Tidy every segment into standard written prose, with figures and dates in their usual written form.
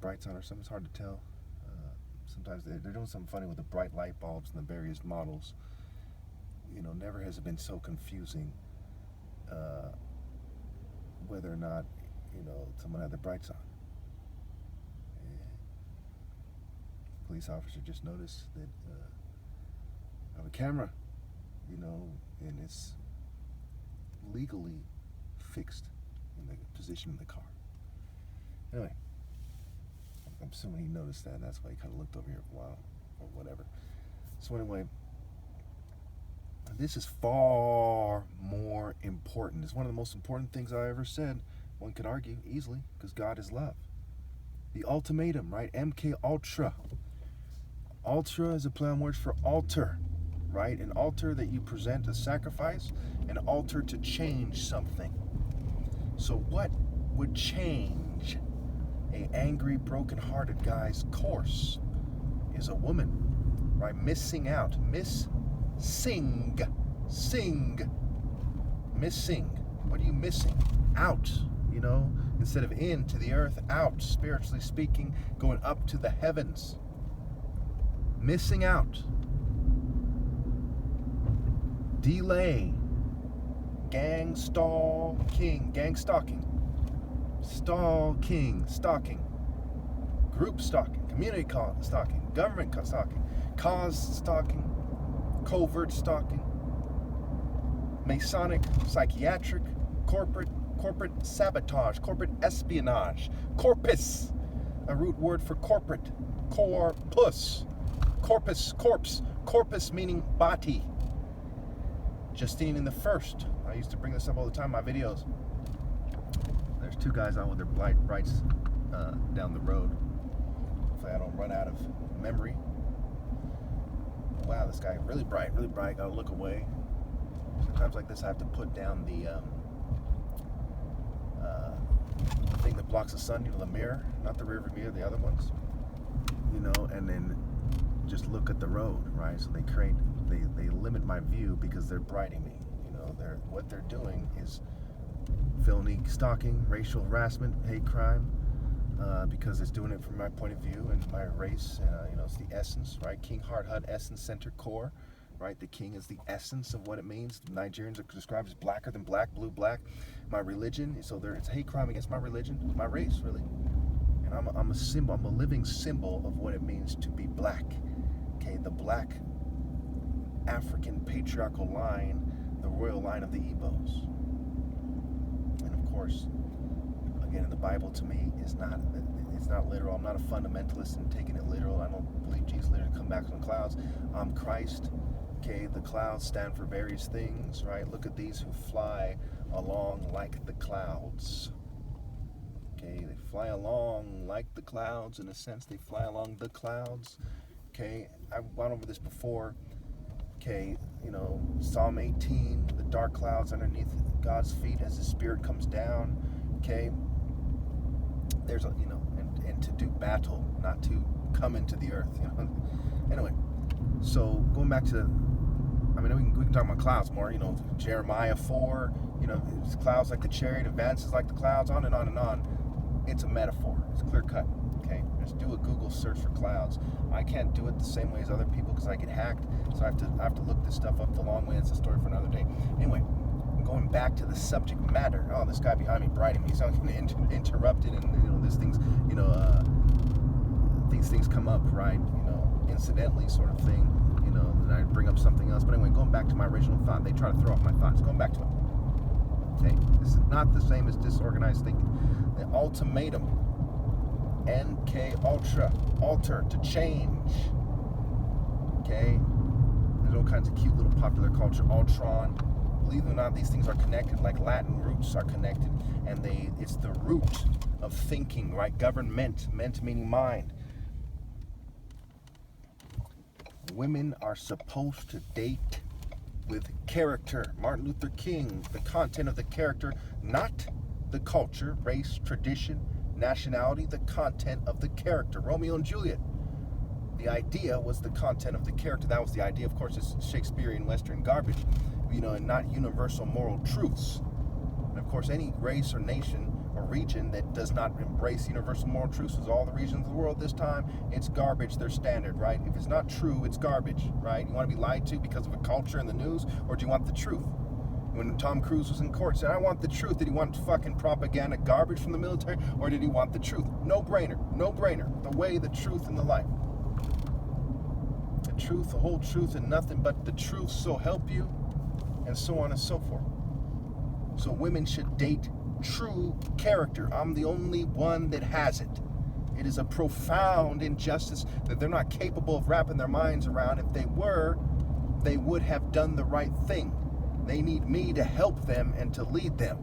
brights on or something. It's hard to tell. Sometimes they're doing something funny with the bright light bulbs and the various models. Never has it been so confusing whether or not, someone had the brights on. And police officer just noticed that I have a camera, and it's legally fixed in the position of the car. Anyway, I'm assuming he noticed that. That's why he kind of looked over here for a while, or whatever. So anyway, this is far more important. It's one of the most important things I ever said. One could argue easily, because God is love. The ultimatum, right? MK Ultra. Ultra is a play on words for altar, right? An altar that you present a sacrifice, an altar to change something. So what would change a angry, broken-hearted guy's course is a woman, right? Missing out. Missing. What are you missing? Out, instead of in to the earth, out, spiritually speaking, going up to the heavens. Missing out. Delay. Gangstalking. Stalking. Group stalking. Community stalking. Government stalking. Cause stalking. Covert stalking. Masonic, psychiatric, corporate sabotage, corporate espionage. Corpus, a root word for corporate. Corpus. Corpus meaning body. Justine in the first. I used to bring this up all the time in my videos. There's two guys on with their brights down the road. Hopefully I don't run out of memory. Wow, this guy really bright, gotta look away. Sometimes like this I have to put down the thing that blocks the sun, the mirror, not the rear view mirror, the other ones. And then just look at the road, right? So they limit my view because they're brighting me. What they're doing is felony stalking, racial harassment, hate crime, because it's doing it from my point of view and my race. It's the essence, right? King Heart Hut Essence Center Core, right? The king is the essence of what it means. Nigerians are described as blacker than black, blue, black. My religion, so it's hate crime against my religion, my race, really. And I'm a symbol, I'm a living symbol of what it means to be black. Okay, the black African patriarchal line, the royal line of the Igbos. And of course, again, in the Bible, to me, it's not literal. I'm not a fundamentalist in taking it literal. I don't believe Jesus literally come back from the clouds. I'm Christ. Okay, the clouds stand for various things, right? Look at these who fly along like the clouds. Okay, they fly along like the clouds. In a sense, they fly along the clouds. Okay, I've gone over this before. Okay, Psalm 18, the dark clouds underneath God's feet as His Spirit comes down. Okay, there's and to do battle, not to come into the earth. Anyway, so going back to, we can talk about clouds more. Jeremiah 4. Clouds like the chariot, advances like the clouds, on and on and on. It's a metaphor. It's clear cut. Okay, just do a Google search for clouds. I can't do it the same way as other people because I get hacked. So I have to look this stuff up the long way. It's a story for another day. Anyway, going back to the subject matter. Oh, this guy behind me brighting me. He's not interrupted, and this things, these things come up, right? Incidentally, sort of thing. Then I bring up something else. But anyway, going back to my original thought, they try to throw off my thoughts. Going back to it. Okay, this is not the same as disorganized thinking. The ultimatum. NK Ultra, alter, to change. Okay, there's all kinds of cute little popular culture. Ultron. Believe it or not, these things are connected, like Latin roots are connected, and it's the root of thinking, right? Government, ment meaning mind. Women are supposed to date with character. Martin Luther King, the content of the character, not the culture, race, tradition, nationality, the content of the character. Romeo and Juliet. The idea was the content of the character. That was the idea. Of course, it's Shakespearean Western garbage, and not universal moral truths. And of course, any race or nation or region that does not embrace universal moral truths as all the regions of the world this time, it's garbage, their standard, right? If it's not true, it's garbage, right? You want to be lied to because of a culture in the news, or do you want the truth? When Tom Cruise was in court, said, I want the truth. Did he want fucking propaganda garbage from the military, or did he want the truth? No brainer, no brainer. The way, the truth, and the life. The truth, the whole truth, and nothing but the truth, so help you, and so on and so forth. So women should date true character. I'm the only one that has it. It is a profound injustice that they're not capable of wrapping their minds around. If they were, they would have done the right thing. They need me to help them and to lead them.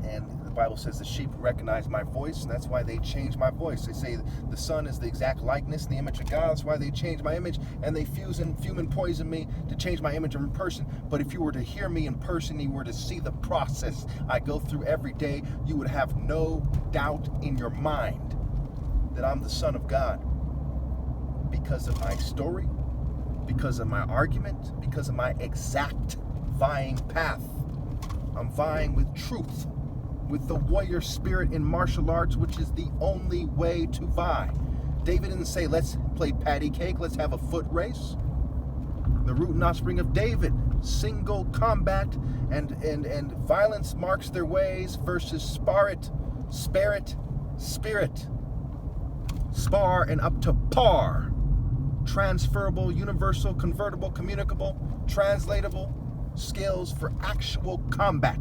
And the Bible says the sheep recognize my voice, and that's why they change my voice. They say the Son is the exact likeness and the image of God. That's why they change my image, and they fume and poison me to change my image in person. But if you were to hear me in person, you were to see the process I go through every day, you would have no doubt in your mind that I'm the Son of God. Because of my story, because of my argument, because of my exact vying path. I'm vying with truth, with the warrior spirit in martial arts, which is the only way to vie. David didn't say, let's play patty cake, let's have a foot race. The root and offspring of David, single combat and violence marks their ways versus spar and up to par. Transferable, universal, convertible, communicable, translatable skills for actual combat.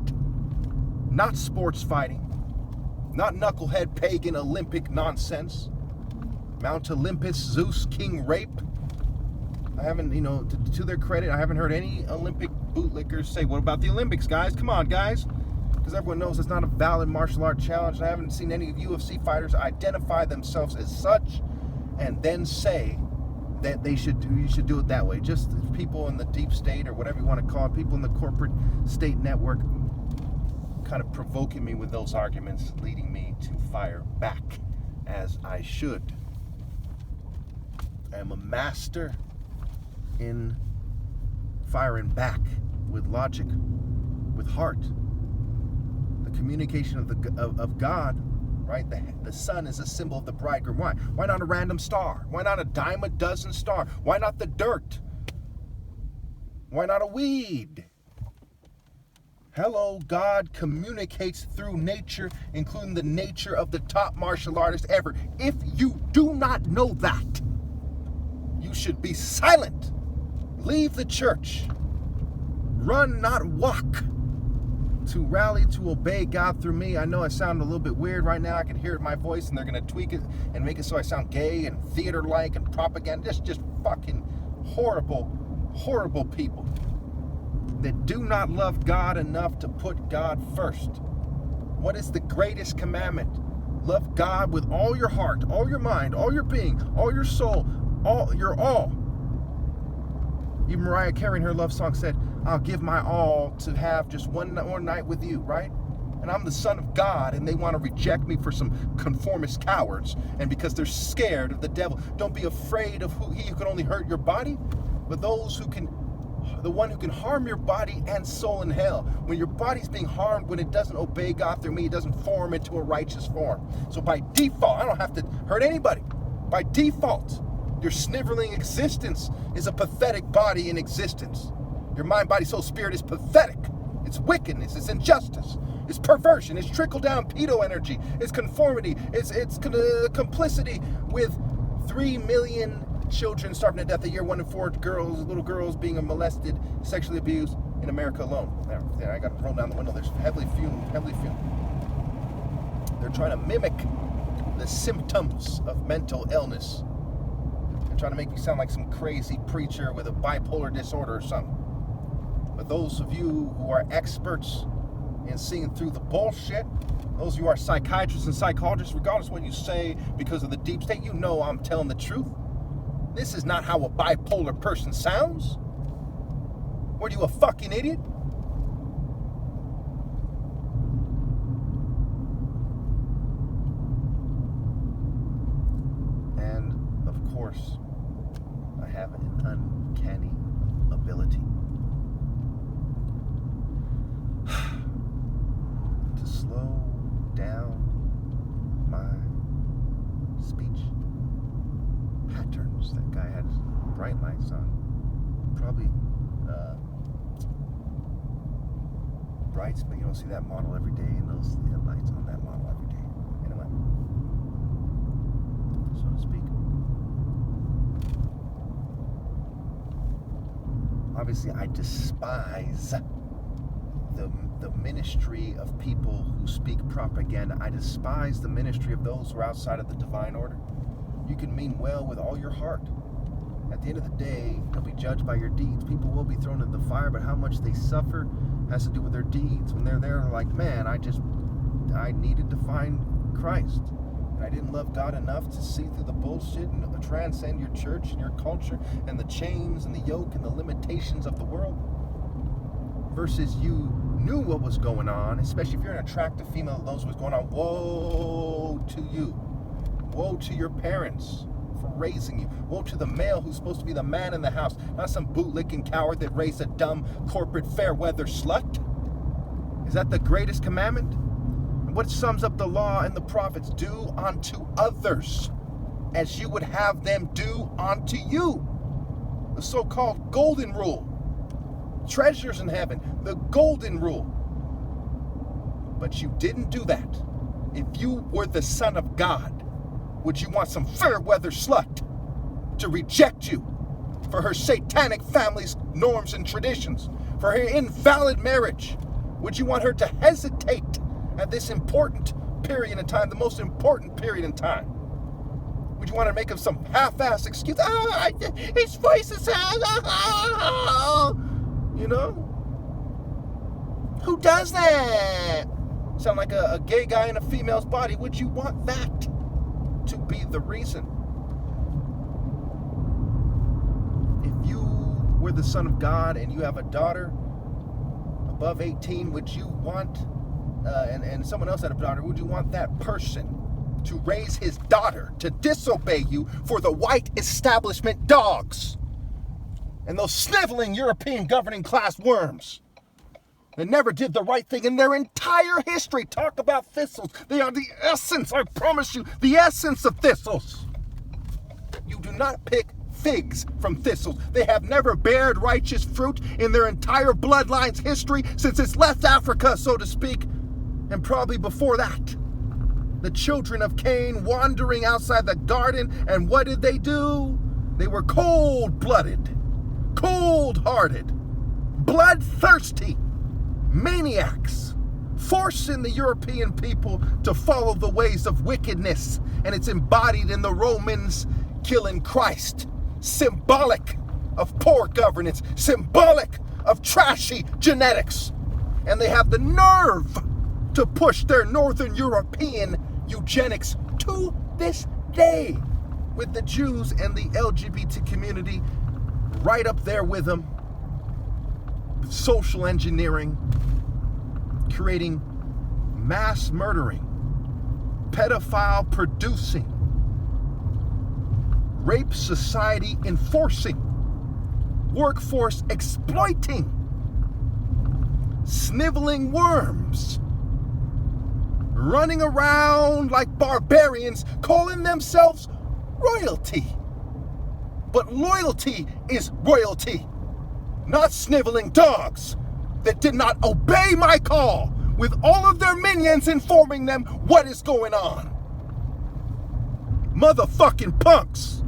Not sports fighting, not knucklehead pagan Olympic nonsense. Mount Olympus, Zeus, King Rape. I haven't, to their credit, I haven't heard any Olympic bootlickers say, what about the Olympics, guys? Come on, guys. Because everyone knows it's not a valid martial art challenge. And I haven't seen any UFC fighters identify themselves as such and then say that you should do it that way. Just people in the deep state, or whatever you want to call it, people in the corporate state network, kind of provoking me with those arguments, leading me to fire back as I should. I am a master in firing back with logic, with heart. The communication of God, right? The sun is a symbol of the bridegroom. Why? Why not a random star? Why not a dime a dozen star? Why not the dirt? Why not a weed? Hello, God communicates through nature, including the nature of the top martial artist ever. If you do not know that, you should be silent. Leave the church. Run, not walk. To rally, to obey God through me. I know I sound a little bit weird right now. I can hear it in my voice, and they're going to tweak it and make it so I sound gay and theater-like and propaganda. Just fucking horrible, horrible people that do not love God enough to put God first. What is the greatest commandment? Love God with all your heart, all your mind, all your being, all your soul, all your all. Even Mariah Carey in her love song said, I'll give my all to have just one more night with you, right? And I'm the Son of God, and they want to reject me for some conformist cowards, and because they're scared of the devil. Don't be afraid of he who can only hurt your body, but the one who can harm your body and soul in hell. When your body's being harmed, when it doesn't obey God through me, it doesn't form into a righteous form. So by default, I don't have to hurt anybody. By default, your sniveling existence is a pathetic body in existence. Your mind, body, soul, spirit is pathetic. It's wickedness, it's injustice, it's perversion, it's trickle-down pedo energy, it's conformity, it's complicity with 3 million children starving to death a year, 1 in 4 little girls being molested, sexually abused in America alone. There, I got to roll down the window. There's heavily fumed. They're trying to mimic the symptoms of mental illness. They're trying to make me sound like some crazy preacher with a bipolar disorder or something. But those of you who are experts in seeing through the bullshit, those of you who are psychiatrists and psychologists, regardless of what you say because of the deep state, you know I'm telling the truth. This is not how a bipolar person sounds. What are you, a fucking idiot? And, of course, I have an uncanny ability to speech patterns. That guy had his bright lights on. Probably brights, but you don't see that model every day, and those headlights on that model every day. Anyway, so to speak. Obviously, I despise the ministry of people who speak propaganda. I despise the ministry of those who are outside of the divine order. You can mean well with all your heart. At the end of the day, you'll be judged by your deeds. People will be thrown into the fire, but how much they suffer has to do with their deeds. When they're there, they're like, man, I needed to find Christ. And I didn't love God enough to see through the bullshit and transcend your church and your culture and the chains and the yoke and the limitations of the world. Versus you knew what was going on, especially if you're an attractive female that knows what's going on. Woe to you. Woe to your parents for raising you. Woe to the male who's supposed to be the man in the house, not some bootlicking coward that raised a dumb corporate fair weather slut. Is that the greatest commandment? And what sums up the law and the prophets? Do unto others as you would have them do unto you. The so-called golden rule. Treasures in heaven, the golden rule. But you didn't do that. If you were the Son of God, would you want some fair weather slut to reject you for her satanic family's norms and traditions, for her invalid marriage? Would you want her to hesitate at this important period in time, the most important period in time? Would you want her to make up some half-ass excuse? His voice is... You know? Who does that? Sound like a gay guy in a female's body. Would you want that to be the reason? If you were the Son of God and you have a daughter above 18, would you want, and someone else had a daughter, would you want that person to raise his daughter to disobey you for the white establishment dogs and those sniveling European governing class worms that never did the right thing in their entire history? Talk about thistles. They are the essence, I promise you, the essence of thistles. You do not pick figs from thistles. They have never bared righteous fruit in their entire bloodline's history since it's left Africa, so to speak, and probably before that. The children of Cain wandering outside the garden, and what did they do? They were cold-blooded, cold-hearted, bloodthirsty maniacs, forcing the European people to follow the ways of wickedness, and it's embodied in the Romans killing Christ, symbolic of poor governance, symbolic of trashy genetics, and they have the nerve to push their Northern European eugenics to this day, with the Jews and the LGBT community right up there with them, social engineering, creating mass murdering, pedophile producing, rape society enforcing, workforce exploiting, sniveling worms, running around like barbarians, calling themselves royalty. But loyalty is royalty, not sniveling dogs that did not obey my call with all of their minions informing them what is going on. Motherfucking punks.